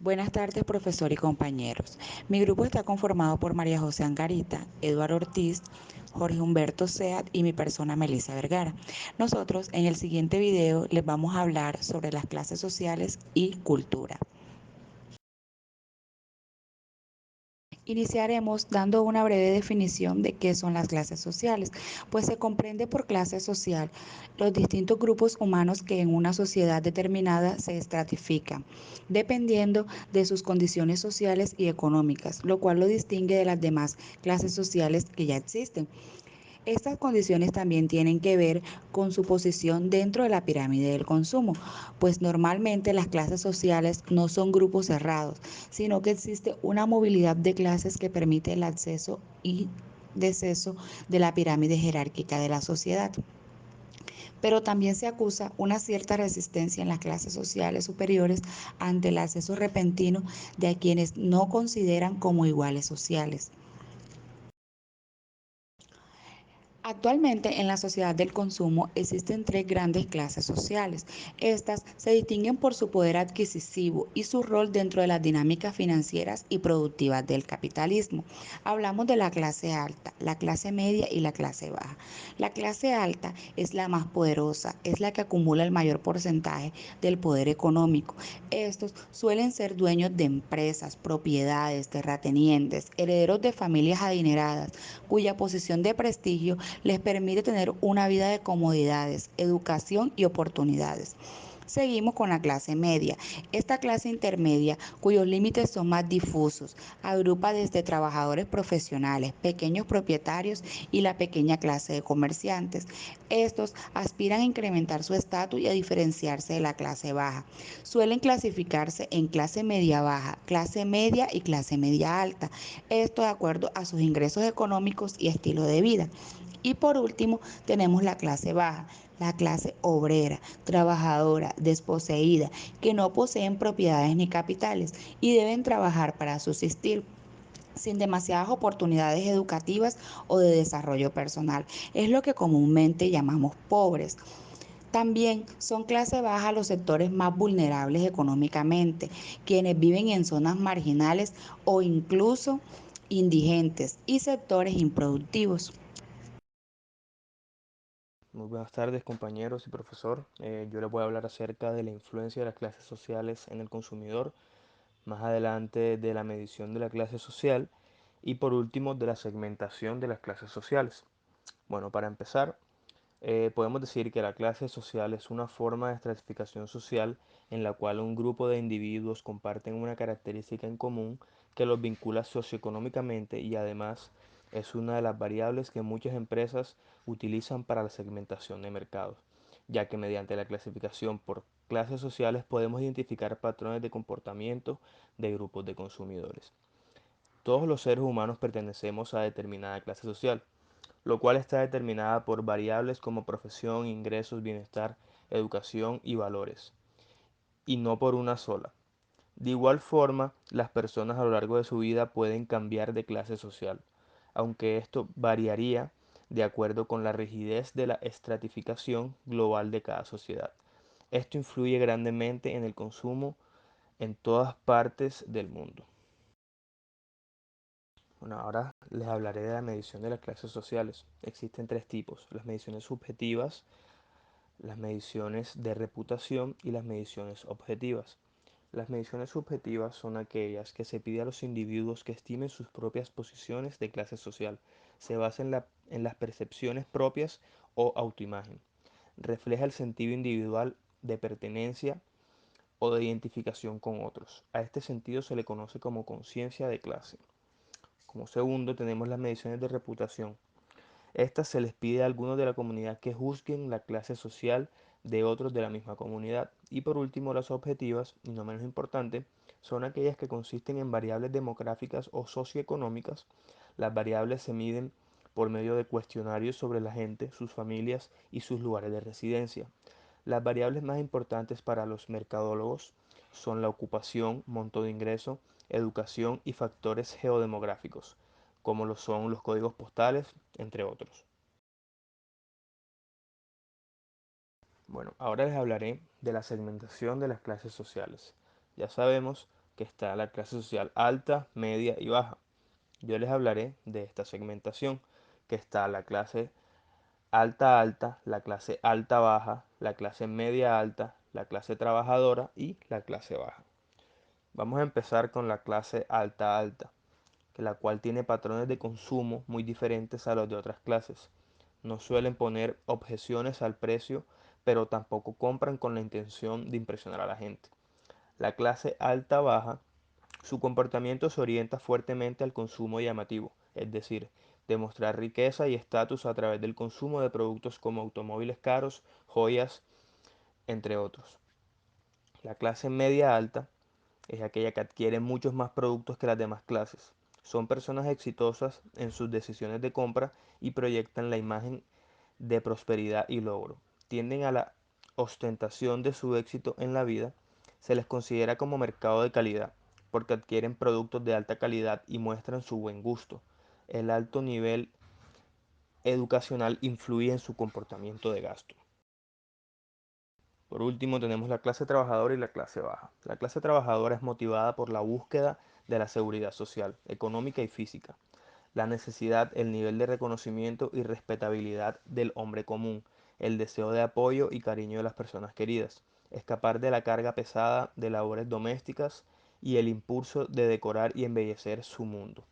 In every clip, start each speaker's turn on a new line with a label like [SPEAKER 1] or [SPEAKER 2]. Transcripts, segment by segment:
[SPEAKER 1] Buenas tardes, profesor y compañeros. Mi grupo está conformado por María José Angarita, Eduardo Ortiz, Jorge Humberto Seat y mi persona Melissa Vergara. Nosotros en el siguiente video les vamos a hablar sobre las clases sociales y cultura. Iniciaremos dando una breve definición de qué son las clases sociales, pues se comprende por clase social los distintos grupos humanos que en una sociedad determinada se estratifican, dependiendo de sus condiciones sociales y económicas, lo cual lo distingue de las demás clases sociales que ya existen. Estas condiciones también tienen que ver con su posición dentro de la pirámide del consumo, pues normalmente las clases sociales no son grupos cerrados, sino que existe una movilidad de clases que permite el acceso y descenso de la pirámide jerárquica de la sociedad. Pero también se acusa una cierta resistencia en las clases sociales superiores ante el acceso repentino de quienes no consideran como iguales sociales. Actualmente en la sociedad del consumo existen tres grandes clases sociales. Estas se distinguen por su poder adquisitivo y su rol dentro de las dinámicas financieras y productivas del capitalismo. Hablamos de la clase alta, la clase media y la clase baja. La clase alta es la más poderosa, es la que acumula el mayor porcentaje del poder económico. Estos suelen ser dueños de empresas, propiedades, terratenientes, herederos de familias adineradas, cuya posición de prestigio les permite tener una vida de comodidades, educación y oportunidades. Seguimos con la clase media. Esta clase intermedia, cuyos límites son más difusos, agrupa desde trabajadores profesionales, pequeños propietarios y la pequeña clase de comerciantes. Estos aspiran a incrementar su estatus y a diferenciarse de la clase baja. Suelen clasificarse en clase media baja, clase media y clase media alta. Esto de acuerdo a sus ingresos económicos y estilo de vida. Y por último, tenemos la clase baja, la clase obrera, trabajadora, desposeída, que no poseen propiedades ni capitales y deben trabajar para subsistir sin demasiadas oportunidades educativas o de desarrollo personal. Es lo que comúnmente llamamos pobres. También son clase baja los sectores más vulnerables económicamente, quienes viven en zonas marginales o incluso indigentes y sectores improductivos.
[SPEAKER 2] Muy buenas tardes, compañeros y profesor. Yo les voy a hablar acerca de la influencia de las clases sociales en el consumidor, más adelante de la medición de la clase social y por último de la segmentación de las clases sociales. Bueno, para empezar, podemos decir que la clase social es una forma de estratificación social en la cual un grupo de individuos comparten una característica en común que los vincula socioeconómicamente y además es una de las variables que muchas empresas utilizan para la segmentación de mercados, ya que mediante la clasificación por clases sociales podemos identificar patrones de comportamiento de grupos de consumidores. Todos los seres humanos pertenecemos a determinada clase social, lo cual está determinada por variables como profesión, ingresos, bienestar, educación y valores, y no por una sola. De igual forma, las personas a lo largo de su vida pueden cambiar de clase social, aunque esto variaría de acuerdo con la rigidez de la estratificación global de cada sociedad. Esto influye grandemente en el consumo en todas partes del mundo. Bueno, ahora les hablaré de la medición de las clases sociales. Existen tres tipos: las mediciones subjetivas, las mediciones de reputación y las mediciones objetivas. Las mediciones subjetivas son aquellas que se pide a los individuos que estimen sus propias posiciones de clase social. Se basa en las percepciones propias o autoimagen. Refleja el sentido individual de pertenencia o de identificación con otros. A este sentido se le conoce como conciencia de clase. Como segundo tenemos las mediciones de reputación. Estas se les pide a algunos de la comunidad que juzguen la clase social de otros de la misma comunidad. Y por último, las objetivas, y no menos importante, son aquellas que consisten en variables demográficas o socioeconómicas. Las variables se miden por medio de cuestionarios sobre la gente, sus familias y sus lugares de residencia. Las variables más importantes para los mercadólogos son la ocupación, monto de ingreso, educación y factores geodemográficos, como lo son los códigos postales, entre otros. Bueno, ahora les hablaré de la segmentación de las clases sociales. Ya sabemos que está la clase social alta, media y baja. Yo les hablaré de esta segmentación, que está la clase alta alta, la clase alta baja, la clase media alta, la clase trabajadora y la clase baja. Vamos a empezar con la clase alta alta, que la cual tiene patrones de consumo muy diferentes a los de otras clases. No suelen poner objeciones al precio, pero tampoco compran con la intención de impresionar a la gente. La clase alta baja, su comportamiento se orienta fuertemente al consumo llamativo, es decir, demostrar riqueza y estatus a través del consumo de productos como automóviles caros, joyas, entre otros. La clase media alta es aquella que adquiere muchos más productos que las demás clases. Son personas exitosas en sus decisiones de compra y proyectan la imagen de prosperidad y logro. Tienden a la ostentación de su éxito en la vida. Se les considera como mercado de calidad, porque adquieren productos de alta calidad y muestran su buen gusto. El alto nivel educacional influye en su comportamiento de gasto. Por último, tenemos la clase trabajadora y la clase baja. La clase trabajadora es motivada por la búsqueda de la seguridad social, económica y física, la necesidad, el nivel de reconocimiento y respetabilidad del hombre común, el deseo de apoyo y cariño de las personas queridas, escapar de la carga pesada de labores domésticas y el impulso de decorar y embellecer su mundo.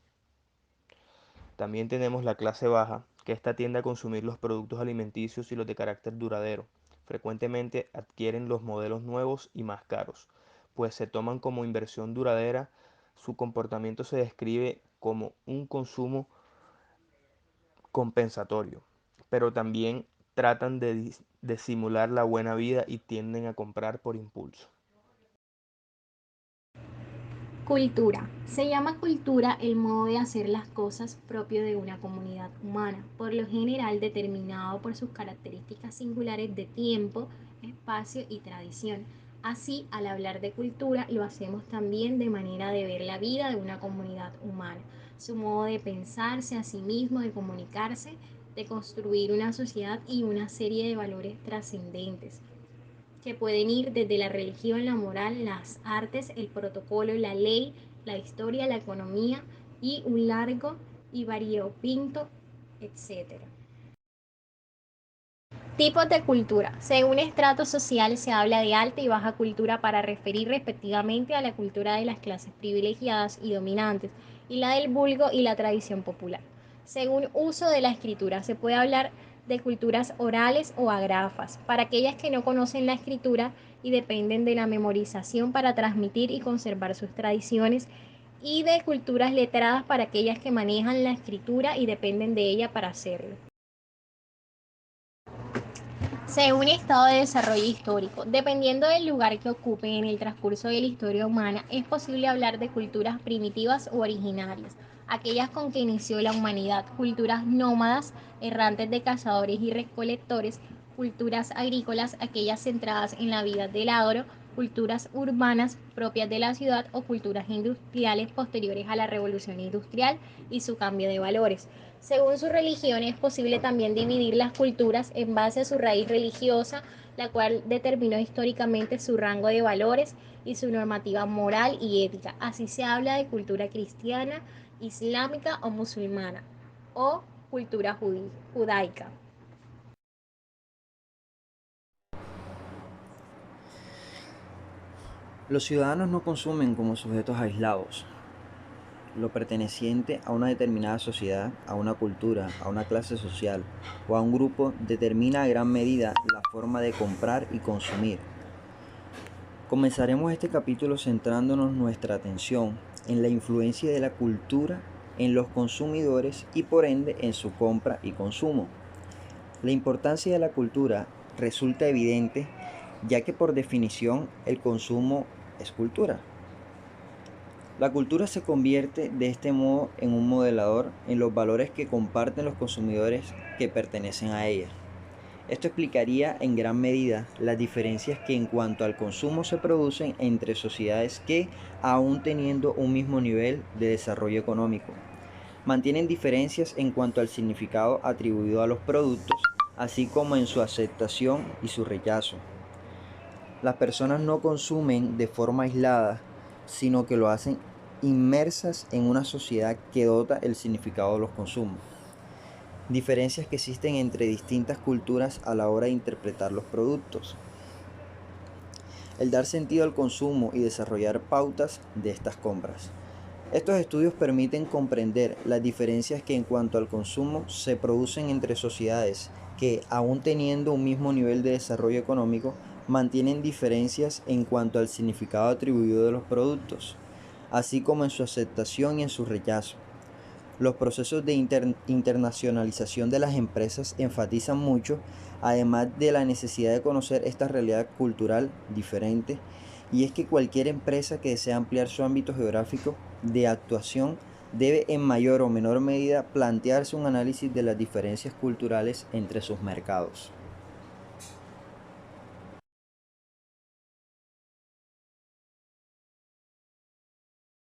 [SPEAKER 2] También tenemos la clase baja, que esta tiende a consumir los productos alimenticios y los de carácter duradero. Frecuentemente adquieren los modelos nuevos y más caros, pues se toman como inversión duradera. Su comportamiento se describe como un consumo compensatorio, pero también tratan de simular la buena vida y tienden a comprar por impulso.
[SPEAKER 3] Cultura. Se llama cultura el modo de hacer las cosas propio de una comunidad humana, por lo general determinado por sus características singulares de tiempo, espacio y tradición. Así, al hablar de cultura, lo hacemos también de manera de ver la vida de una comunidad humana, su modo de pensarse a sí mismo, de comunicarse, de construir una sociedad y una serie de valores trascendentes que pueden ir desde la religión, la moral, las artes, el protocolo, la ley, la historia, la economía y un largo y variopinto, etcétera. Tipos de cultura. Según estrato social se habla de alta y baja cultura para referir respectivamente a la cultura de las clases privilegiadas y dominantes y la del vulgo y la tradición popular. Según uso de la escritura se puede hablar de culturas orales o agrafas, para aquellas que no conocen la escritura y dependen de la memorización para transmitir y conservar sus tradiciones, y de culturas letradas para aquellas que manejan la escritura y dependen de ella para hacerlo. Según estado de desarrollo histórico, dependiendo del lugar que ocupe en el transcurso de la historia humana, es posible hablar de culturas primitivas o originarias, aquellas con que inició la humanidad, culturas nómadas, errantes de cazadores y recolectores, culturas agrícolas, aquellas centradas en la vida del agro, culturas urbanas propias de la ciudad o culturas industriales posteriores a la revolución industrial y su cambio de valores. Según su religión, es posible también dividir las culturas en base a su raíz religiosa, la cual determinó históricamente su rango de valores y su normativa moral y ética. Así se habla de cultura cristiana, islámica o musulmana, o cultura judaica.
[SPEAKER 4] Los ciudadanos no consumen como sujetos aislados lo perteneciente a una determinada sociedad, a una cultura, a una clase social o a un grupo determina a gran medida la forma de comprar y consumir. Comenzaremos este capítulo centrándonos nuestra atención en la influencia de la cultura en los consumidores y por ende en su compra y consumo. La importancia de la cultura resulta evidente ya que por definición el consumo es cultura. La cultura se convierte de este modo en un modelador en los valores que comparten los consumidores que pertenecen a ella. Esto explicaría en gran medida las diferencias que en cuanto al consumo se producen entre sociedades que, aun teniendo un mismo nivel de desarrollo económico, mantienen diferencias en cuanto al significado atribuido a los productos, así como en su aceptación y su rechazo. Las personas no consumen de forma aislada sino que lo hacen inmersas en una sociedad que dota el significado de los consumos. Diferencias que existen entre distintas culturas a la hora de interpretar los productos. El dar sentido al consumo y desarrollar pautas de estas compras. Estos estudios permiten comprender las diferencias que en cuanto al consumo se producen entre sociedades que, aún teniendo un mismo nivel de desarrollo económico, mantienen diferencias en cuanto al significado atribuido de los productos, así como en su aceptación y en su rechazo. Los procesos de internacionalización de las empresas enfatizan mucho, además de la necesidad de conocer esta realidad cultural diferente, y es que cualquier empresa que desea ampliar su ámbito geográfico de actuación debe en mayor o menor medida plantearse un análisis de las diferencias culturales entre sus mercados.